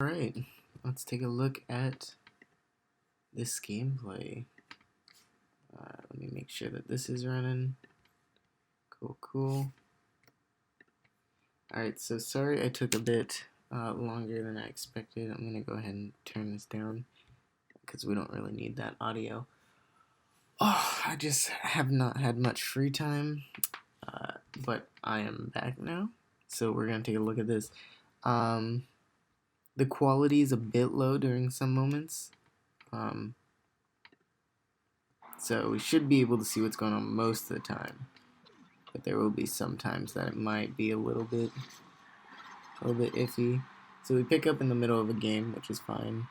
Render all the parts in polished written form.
Alright, let's take a look at this gameplay. Let me make sure that this is running. Cool. Alright, so sorry I took a bit longer than I expected. I'm going to go ahead and turn this down because we don't really need that audio. Oh, I just have not had much free time, but I am back now. So we're going to take a look at this. The quality is a bit low during some moments. So we should be able to see what's going on most of the time. But there will be some times that it might be a little bit iffy. So we pick up in the middle of a game, which is fine.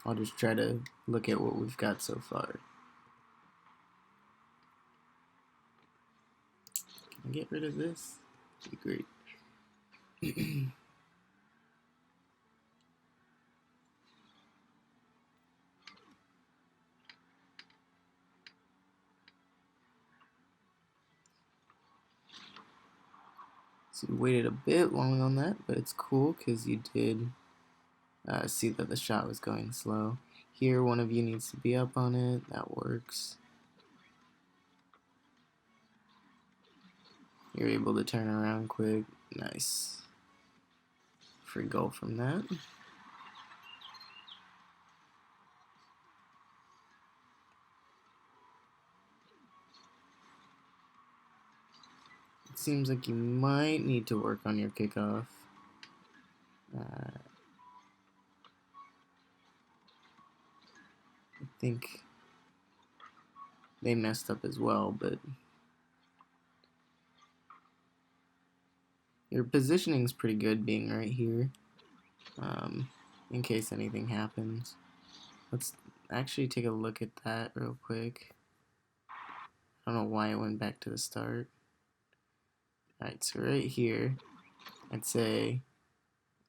I'll just try to look at what we've got so far. Can I get rid of this? That'd be great. So you waited a bit long on that, but it's cool because you did see that the shot was going slow. Here, one of you needs to be up on it. That works. You're able to turn around quick. Nice. Free goal from that. It seems like you might need to work on your kickoff. I think they messed up as well, but your positioning's pretty good being right here, in case anything happens. Let's actually take a look at that real quick. I don't know why it went back to the start. Alright, so right here, I'd say,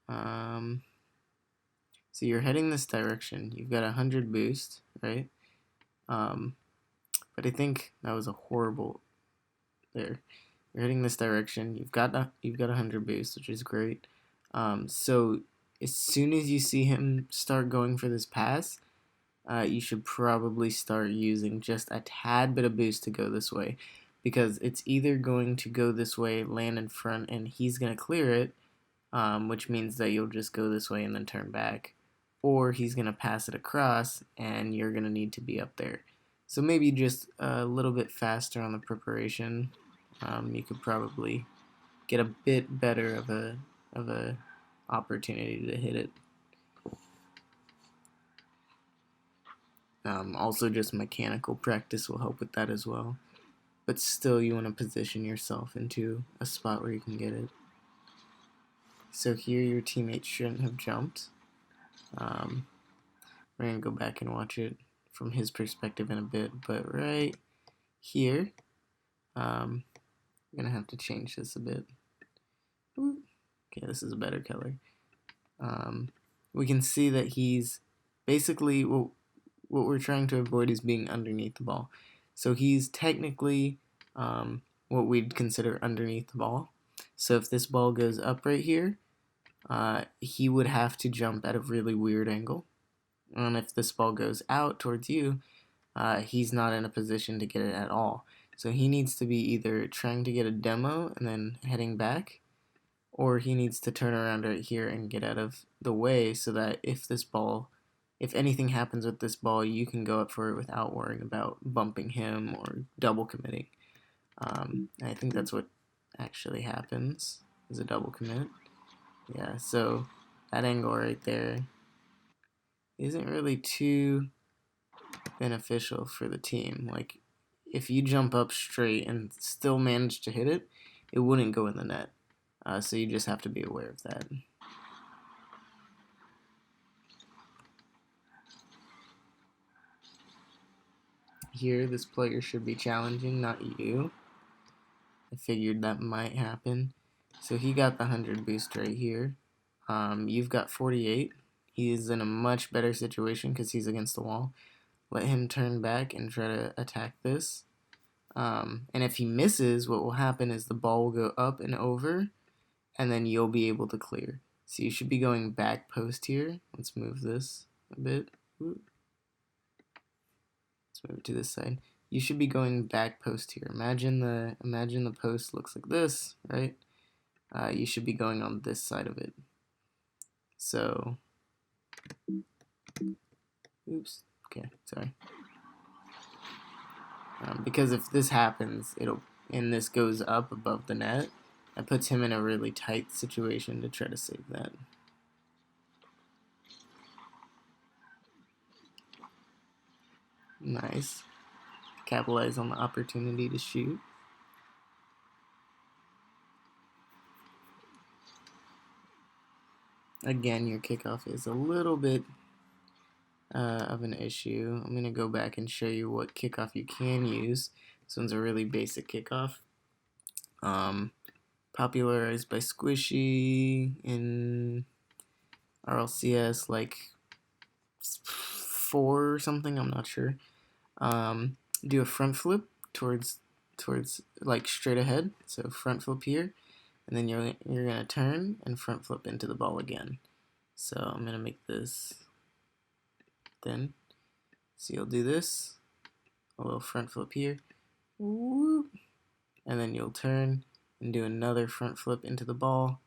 so you're heading this direction. You've got 100 boost, right? But I think that was a horrible, there. You're heading this direction. You've got 100 boost, which is great. So as soon as you see him start going for this pass, you should probably start using just a tad bit of boost to go this way, because it's either going to go this way, land in front, and he's going to clear it, which means that you'll just go this way and then turn back, or he's going to pass it across and you're going to need to be up there. So maybe just a little bit faster on the preparation. You could probably get a bit better of a opportunity to hit it. Also, just mechanical practice will help with that as well. But still, you want to position yourself into a spot where you can get it. So here, your teammate shouldn't have jumped. We're going to go back and watch it from his perspective in a bit. But right here, I'm going to have to change this a bit. Okay, this is a better color. We can see that he's basically, what we're trying to avoid is being underneath the ball. So he's technically what we'd consider underneath the ball. So if this ball goes up right here, he would have to jump at a really weird angle. And if this ball goes out towards you, he's not in a position to get it at all. So he needs to be either trying to get a demo and then heading back, or he needs to turn around right here and get out of the way so that if anything happens with this ball, you can go up for it without worrying about bumping him or double committing. I think that's what actually happens, is a double commit. Yeah, so that angle right there isn't really too beneficial for the team. Like, if you jump up straight and still manage to hit it, it wouldn't go in the net. So you just have to be aware of that. Here, this player should be challenging, not you. I figured that might happen. So he got the 100 boost right here. You've got 48. He is in a much better situation because he's against the wall. Let him turn back and try to attack this. And if he misses, what will happen is the ball will go up and over, and then you'll be able to clear. So you should be going back post here. Let's move this a bit. Let's move it to this side. You should be going back post here. Imagine the post looks like this, right? You should be going on this side of it. So, oops. Okay, sorry. Because if this happens, and this goes up above the net, that puts him in a really tight situation to try to save that. Nice. Capitalize on the opportunity to shoot. Again, your kickoff is a little bit of an issue. I'm going to go back and show you what kickoff you can use. This one's a really basic kickoff. Popularized by Squishy in RLCS like 4 or something, I'm not sure. Do a front flip towards like straight ahead, so front flip here, and then you're gonna turn and front flip into the ball again. So I'm gonna make this thin. So you'll do this, a little front flip here, whoop, and then you'll turn and do another front flip into the ball,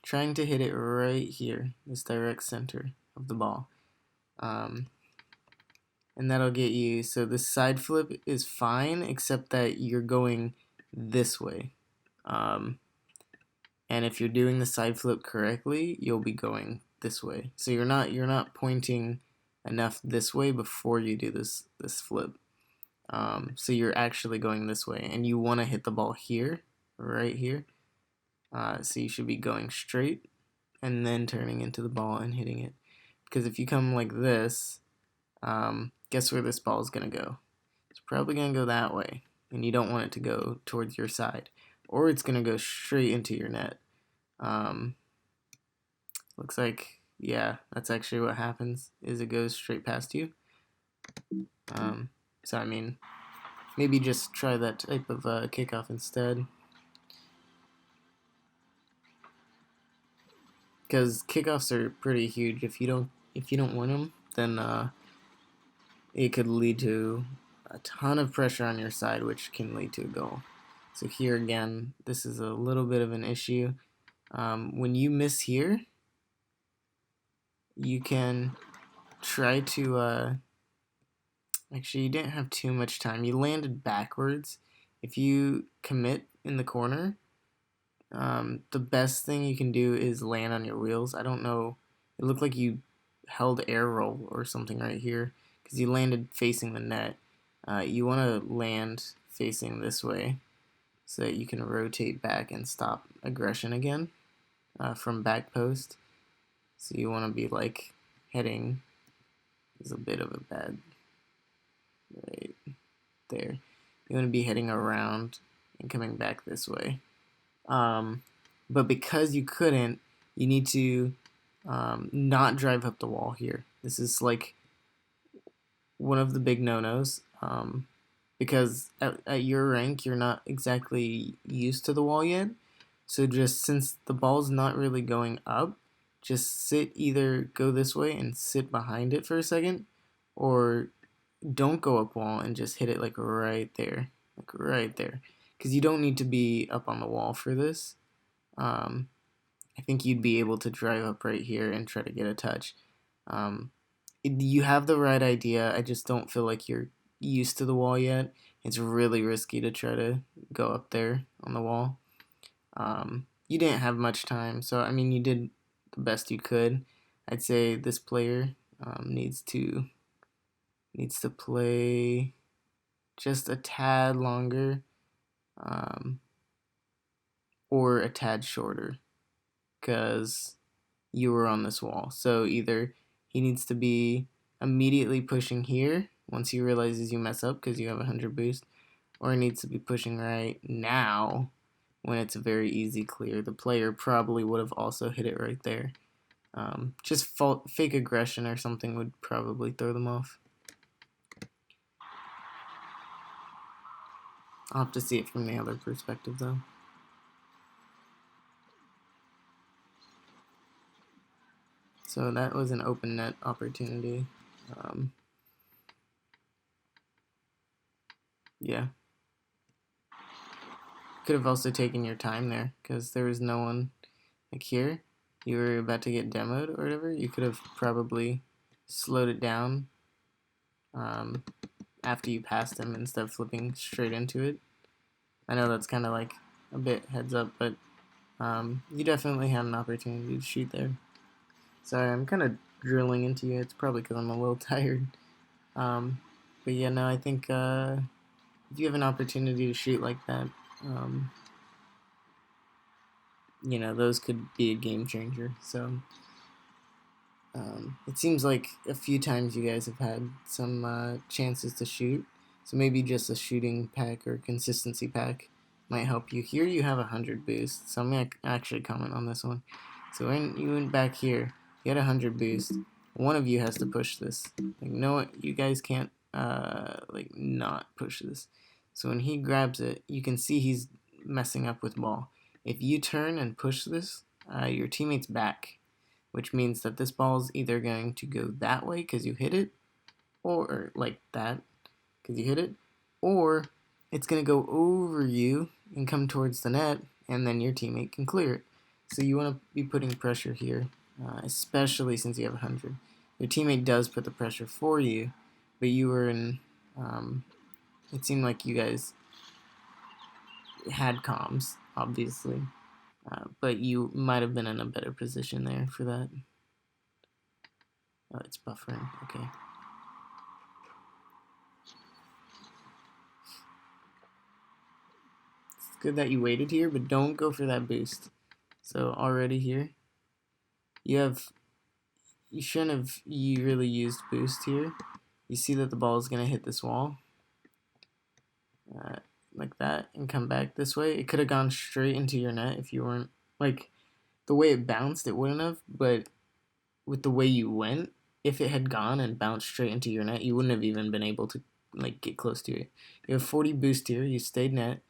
trying to hit it right here, this direct center of the ball. And that'll get you, so the side flip is fine, except that you're going this way. And if you're doing the side flip correctly, you'll be going this way. So you're not pointing enough this way before you do this flip. So you're actually going this way, and you want to hit the ball here, right here. So you should be going straight and then turning into the ball and hitting it. Because if you come like this, guess where this ball is going to go? It's probably going to go that way, and you don't want it to go towards your side, or it's going to go straight into your net. Looks like, yeah, that's actually what happens, is it goes straight past you. So I mean, maybe just try that type of kickoff instead, because kickoffs are pretty huge. If you don't win them, then it could lead to a ton of pressure on your side, which can lead to a goal. So here again, this is a little bit of an issue. When you miss here, you can try to, actually you didn't have too much time. You landed backwards. If you commit in the corner, the best thing you can do is land on your wheels. I don't know, it looked like you held air roll or something right here, because you landed facing the net. You want to land facing this way so that you can rotate back and stop aggression again from back post. So you want to be like heading, is a bit of a bad, right there. You want to be heading around and coming back this way. But because you couldn't, you need to not drive up the wall here. This is like one of the big no-nos, because at your rank, you're not exactly used to the wall yet. So just since the ball's not really going up, just sit, either go this way and sit behind it for a second, or don't go up wall and just hit it like right there, because you don't need to be up on the wall for this. I think you'd be able to drive up right here and try to get a touch. You have the right idea. I just don't feel like you're used to the wall yet. It's really risky to try to go up there on the wall. You didn't have much time, so I mean, you did the best you could. I'd say this player needs to play just a tad longer, or a tad shorter, because you were on this wall. So either he needs to be immediately pushing here once he realizes you mess up because you have 100 boost, or he needs to be pushing right now when it's a very easy clear. The player probably would have also hit it right there. Just fake aggression or something would probably throw them off. I'll have to see it from the other perspective though. So that was an open net opportunity. Yeah. Could have also taken your time there because there was no one like here. You were about to get demoed or whatever. You could have probably slowed it down after you passed him instead of flipping straight into it. I know that's kind of like a bit heads up, but you definitely had an opportunity to shoot there. Sorry, I'm kind of drilling into you. It's probably because I'm a little tired. But yeah, no, I think if you have an opportunity to shoot like that, you know, those could be a game changer. So it seems like a few times you guys have had some chances to shoot. So maybe just a shooting pack or consistency pack might help you. Here you have 100 boost, so I'm going to actually comment on this one. So when you went back here, you had 100 boost. One of you has to push this. Like, no, you guys can't like not push this. So when he grabs it, you can see he's messing up with ball. If you turn and push this, your teammate's back, which means that this ball is either going to go that way because you hit it, or like that because you hit it, or it's going to go over you and come towards the net, and then your teammate can clear it. So you want to be putting pressure here, especially since you have 100. Your teammate does put the pressure for you, but you were in, it seemed like you guys had comms, obviously, but you might have been in a better position there for that. Oh, it's buffering, okay. It's good that you waited here, but don't go for that boost. So already here, you shouldn't have really used boost here. You see that the ball is going to hit this wall, like that, and come back this way. It could have gone straight into your net if you weren't, like, the way it bounced, it wouldn't have, but with the way you went, if it had gone and bounced straight into your net, you wouldn't have even been able to, like, get close to it. You have 40 boost here, you stayed net.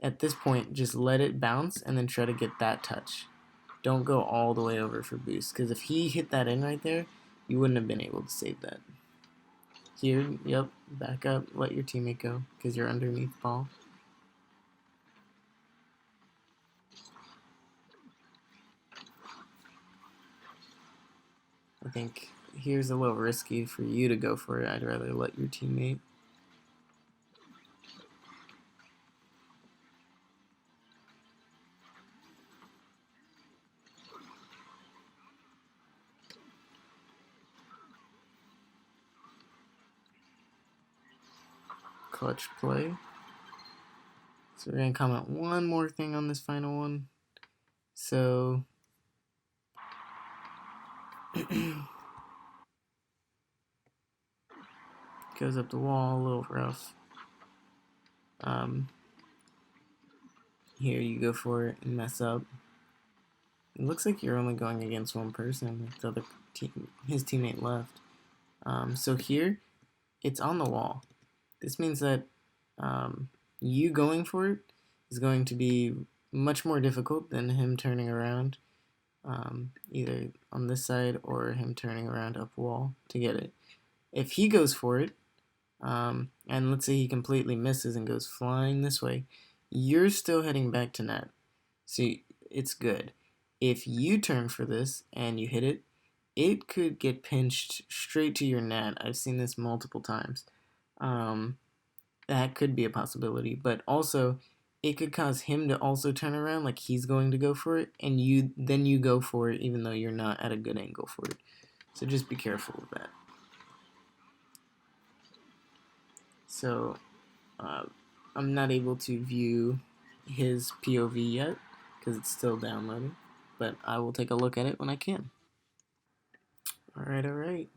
At this point, just let it bounce and then try to get that touch. Don't go all the way over for boost, because if he hit that in right there, you wouldn't have been able to save that. Here, yep, back up, let your teammate go, because you're underneath ball. I think here's a little risky for you to go for it. I'd rather let your teammate. Clutch play. So we're going to comment one more thing on this final one. So goes up the wall, a little rough. Here you go for it and mess up. It looks like you're only going against one person. Like the other team, his teammate left. So here, it's on the wall. This means that you going for it is going to be much more difficult than him turning around, either on this side or him turning around up wall to get it. If he goes for it, and let's say he completely misses and goes flying this way, you're still heading back to net. So it's good. If you turn for this and you hit it, it could get pinched straight to your net. I've seen this multiple times. That could be a possibility, but also it could cause him to also turn around like he's going to go for it, and you go for it even though you're not at a good angle for it. So just be careful with that. So I'm not able to view his POV yet because it's still downloading, but I will take a look at it when I can. Alright.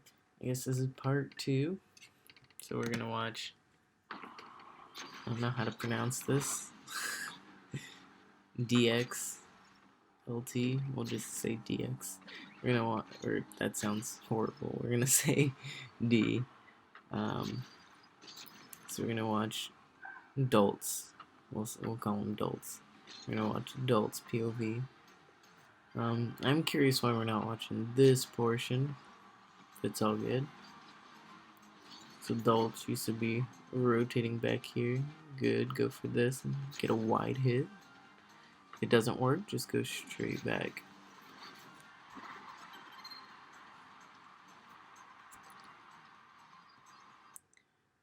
I guess this is part 2. So we're going to watch, I don't know how to pronounce this, dxltxx. We'll just say dx. We're going to watch, or that sounds horrible. We're going to say d. So we're going to watch Dolts. We'll call them Dolts. We're going to watch Dolts POV. I'm curious why we're not watching this portion. If it's all good. So Dolch used to be rotating back here. Good, go for this and get a wide hit. If it doesn't work, just go straight back.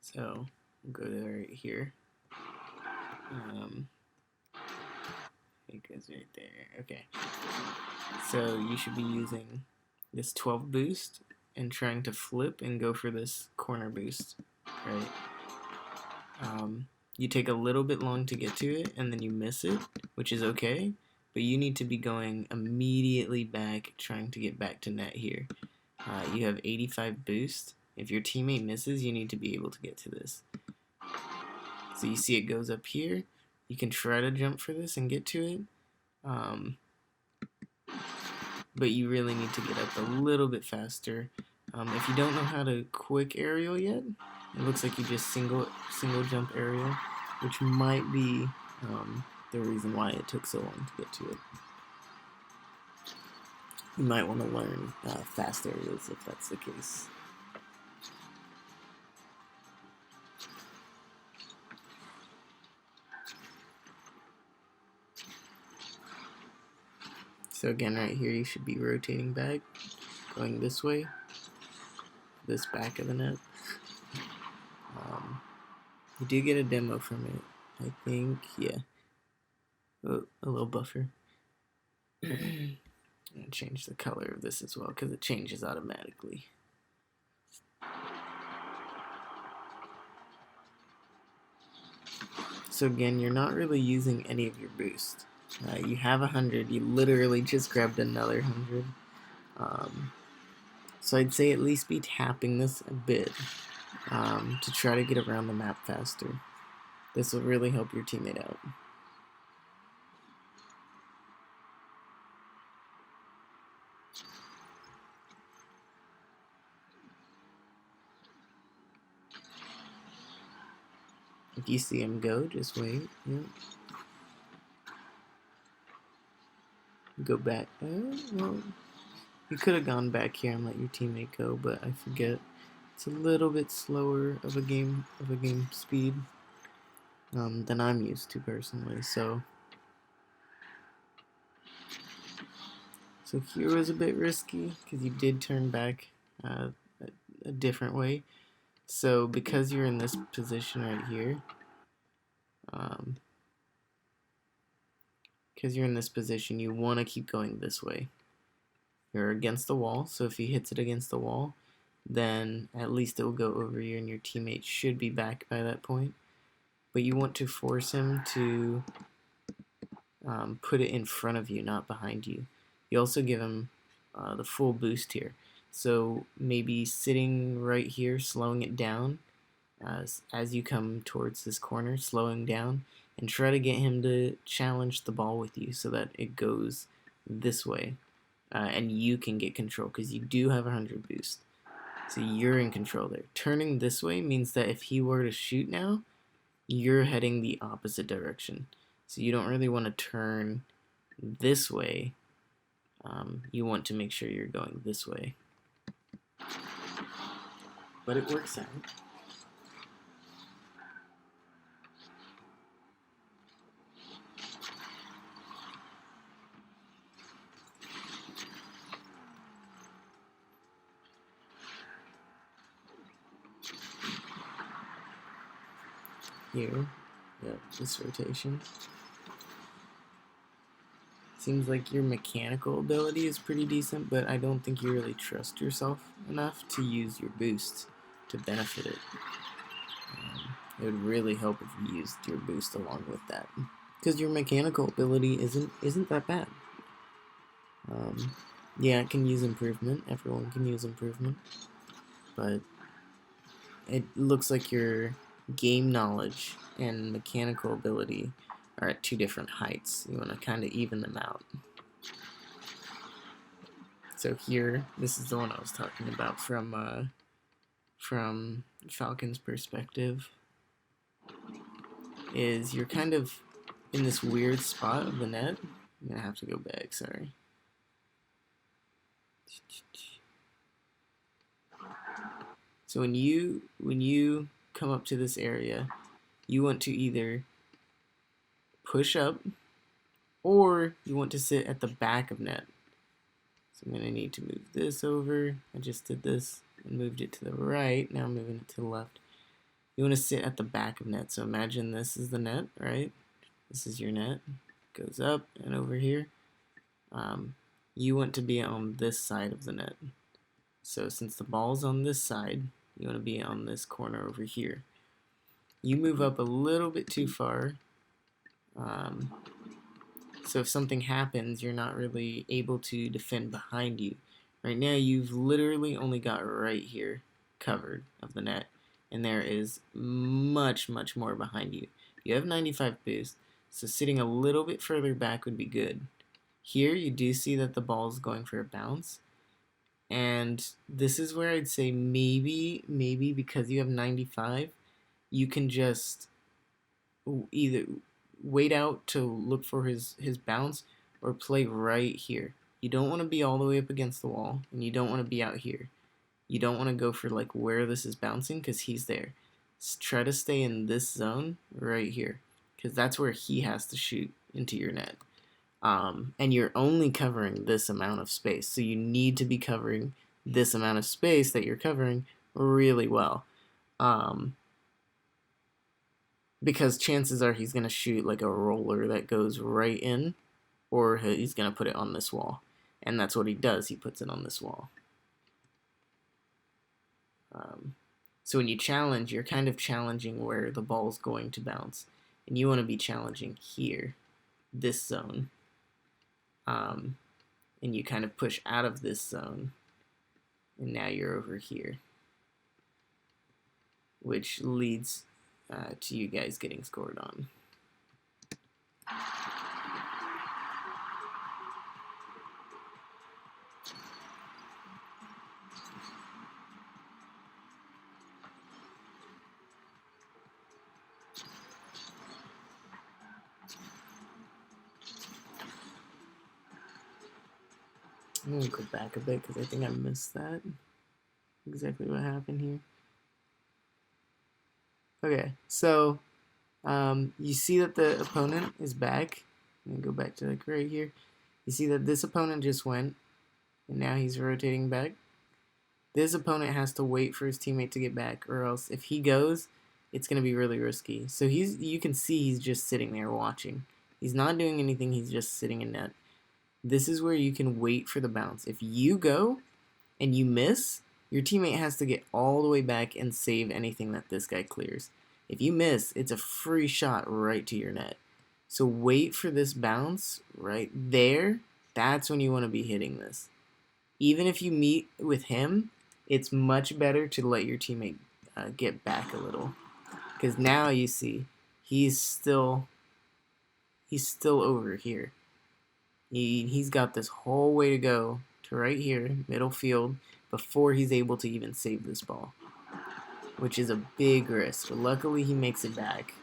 So we'll go to right here. It goes right there. Okay. So you should be using this 12 boost and trying to flip and go for this corner boost, right? You take a little bit long to get to it and then you miss it, which is okay, but you need to be going immediately back, trying to get back to net here. You have 85 boost. If your teammate misses, you need to be able to get to this. So you see it goes up here. You can try to jump for this and get to it. But you really need to get up a little bit faster. If you don't know how to quick aerial yet, it looks like you just single jump aerial, which might be the reason why it took so long to get to it. You might want to learn fast aerials if that's the case. So again, right here, you should be rotating back, going this way, this back of the net. You do get a demo from it, I think, yeah. Oh, a little buffer. I'm gonna change the color of this as well, because it changes automatically. So again, you're not really using any of your boost. You have 100, you literally just grabbed another 100. So I'd say at least be tapping this a bit to try to get around the map faster. This will really help your teammate out. If you see him go, just wait. Yeah. Go back. Well, you could have gone back here and let your teammate go, but I forget. It's a little bit slower of a game speed than I'm used to personally. So here was a bit risky because you did turn back a different way. So because you're in this position right here, you want to keep going this way. You're against the wall, so if he hits it against the wall, then at least it will go over you and your teammate should be back by that point. But you want to force him to put it in front of you, not behind you. You also give him the full boost here. So maybe sitting right here, slowing it down as you come towards this corner, slowing down, and try to get him to challenge the ball with you so that it goes this way. And you can get control because you do have 100 boost. So you're in control there. Turning this way means that if he were to shoot now, you're heading the opposite direction. So you don't really want to turn this way. You want to make sure you're going this way. But it works out. Here, yep, this rotation. Seems like your mechanical ability is pretty decent, but I don't think you really trust yourself enough to use your boost to benefit it. It would really help if you used your boost along with that, because your mechanical ability isn't that bad. Yeah, it can use improvement. Everyone can use improvement, but it looks like your game knowledge and mechanical ability are at two different heights. You want to kind of even them out. So here, this is the one I was talking about from Falcon's perspective. Is you're kind of in this weird spot of the net. I'm gonna have to go back. Sorry. So when you come up to this area, you want to either push up or you want to sit at the back of net. So I'm going to need to move this over. I just did this and moved it to the right. Now I'm moving it to the left. You want to sit at the back of net. So imagine this is the net, right? This is your net. It goes up and over here. You want to be on this side of the net. So since the ball's on this side, you want to be on this corner over here. You move up a little bit too far. So if something happens, you're not really able to defend behind you. Right now, you've literally only got right here covered of the net, and there is much, much more behind you. You have 95 boost, so sitting a little bit further back would be good. Here, you do see that the ball is going for a bounce, and this is where I'd say maybe because you have 95, you can just either wait out to look for his bounce or play right here. You don't want to be all the way up against the wall, and you don't want to be out here. You don't want to go for like where this is bouncing because he's there. Try to stay in this zone right here because that's where he has to shoot into your net. And you're only covering this amount of space, so you need to be covering this amount of space that you're covering really well. Because chances are he's going to shoot like a roller that goes right in, or he's going to put it on this wall. And that's what he does. He puts it on this wall. So when you challenge, you're kind of challenging where the ball's going to bounce. And you want to be challenging here, this zone. And you kind of push out of this zone. And now you're over here. Which leads to you guys getting scored on. I'm going to go back a bit because I think I missed that. Exactly what happened here. Okay, so you see that the opponent is back. I'm going to go back to like right here. You see that this opponent just went, and now he's rotating back. This opponent has to wait for his teammate to get back, or else if he goes, it's going to be really risky. So you can see he's just sitting there watching. He's not doing anything, he's just sitting in net. This is where you can wait for the bounce. If you go and you miss, your teammate has to get all the way back and save anything that this guy clears. If you miss, it's a free shot right to your net. So wait for this bounce right there. That's when you want to be hitting this. Even if you meet with him, it's much better to let your teammate get back a little. Because now you see, he's still over here. He's got this whole way to go to right here, middle field, before he's able to even save this ball, which is a big risk. Luckily, he makes it back,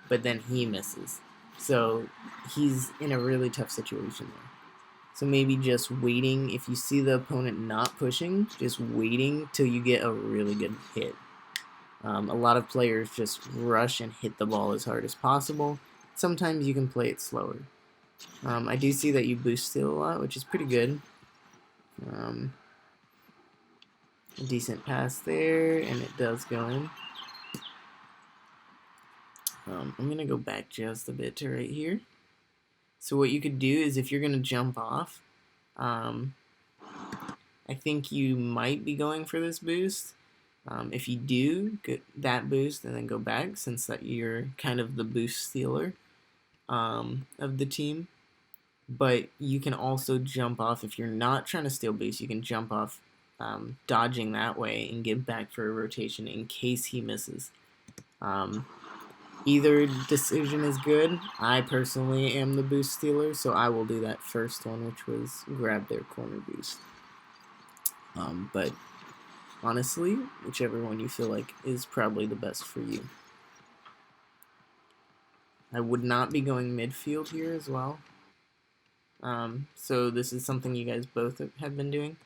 but then he misses. So he's in a really tough situation there. So maybe just waiting, if you see the opponent not pushing, just waiting till you get a really good hit. A lot of players just rush and hit the ball as hard as possible. Sometimes you can play it slower. I do see that you boost steal a lot, which is pretty good. A decent pass there, and it does go in. I'm going to go back just a bit to right here. So what you could do is if you're going to jump off, I think you might be going for this boost. If you do, get that boost and then go back, since that you're kind of the boost stealer of the team. But you can also jump off. If you're not trying to steal boost, you can jump off, dodging that way and get back for a rotation in case he misses. Either decision is good. I personally am the boost stealer, so I will do that first one, which was grab their corner boost. But honestly, whichever one you feel like is probably the best for you. I would not be going midfield here as well. So this is something you guys both have been doing.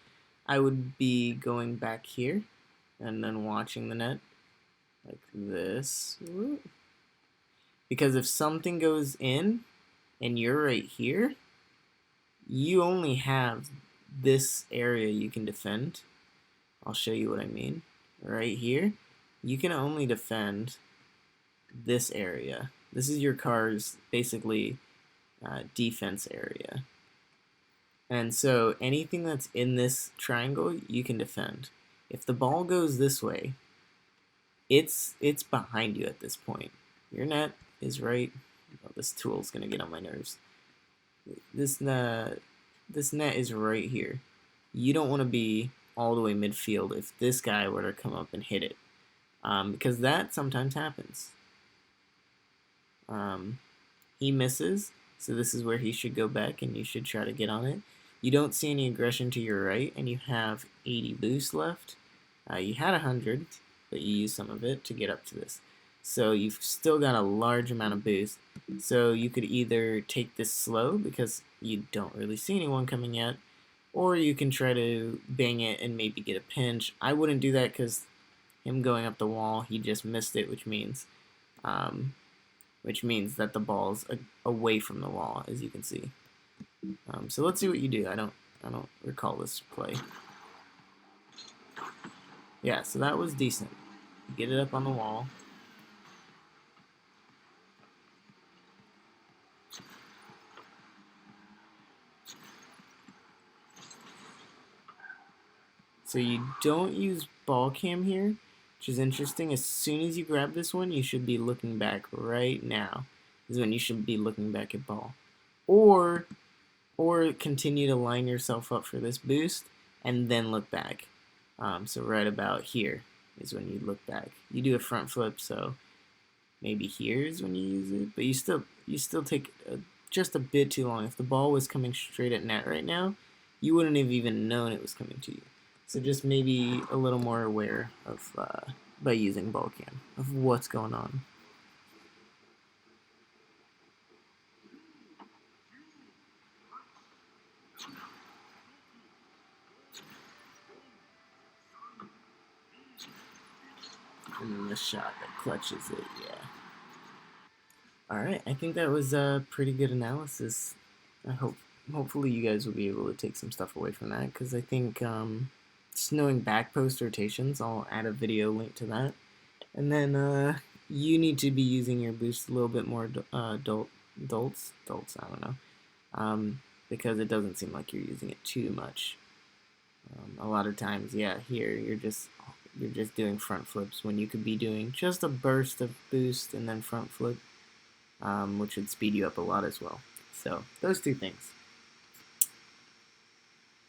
I would be going back here and then watching the net like this. Because if something goes in and you're right here, you only have this area you can defend. I'll show you what I mean. Right here, you can only defend this area. This is your car's basically defense area. And so anything that's in this triangle, you can defend. If the ball goes this way, it's behind you at this point. Your net is right. Oh, this tool's gonna get on my nerves. This net is right here. You don't want to be all the way midfield if this guy were to come up and hit it, because that sometimes happens. He misses, so this is where he should go back, and you should try to get on it. You don't see any aggression to your right, and you have 80 boost left. You had 100, but you used some of it to get up to this. So you've still got a large amount of boost. So you could either take this slow because you don't really see anyone coming yet, or you can try to bang it and maybe get a pinch. I wouldn't do that because him going up the wall, he just missed it, which means that the ball's away from the wall, as you can see. So let's see what you do. I don't recall this play. Yeah, so that was decent. Get it up on the wall. So you don't use ball cam here, which is interesting. As soon as you grab this one, you should be looking back right now. Is when you should be looking back at ball. Or continue to line yourself up for this boost and then look back. So right about here is when you look back. You do a front flip, so maybe here is when you use it, but you still take just a bit too long. If the ball was coming straight at net right now, you wouldn't have even known it was coming to you. So just maybe a little more aware of by using ball cam of what's going on. And then the shot that clutches it, yeah. Alright, I think that was a pretty good analysis. Hopefully you guys will be able to take some stuff away from that, because I think just knowing back post rotations, I'll add a video link to that. And then you need to be using your boost a little bit more dolts, I don't know, because it doesn't seem like you're using it too much. A lot of times, yeah, here you're just doing front flips when you could be doing just a burst of boost and then front flip, which would speed you up a lot as well. So those two things.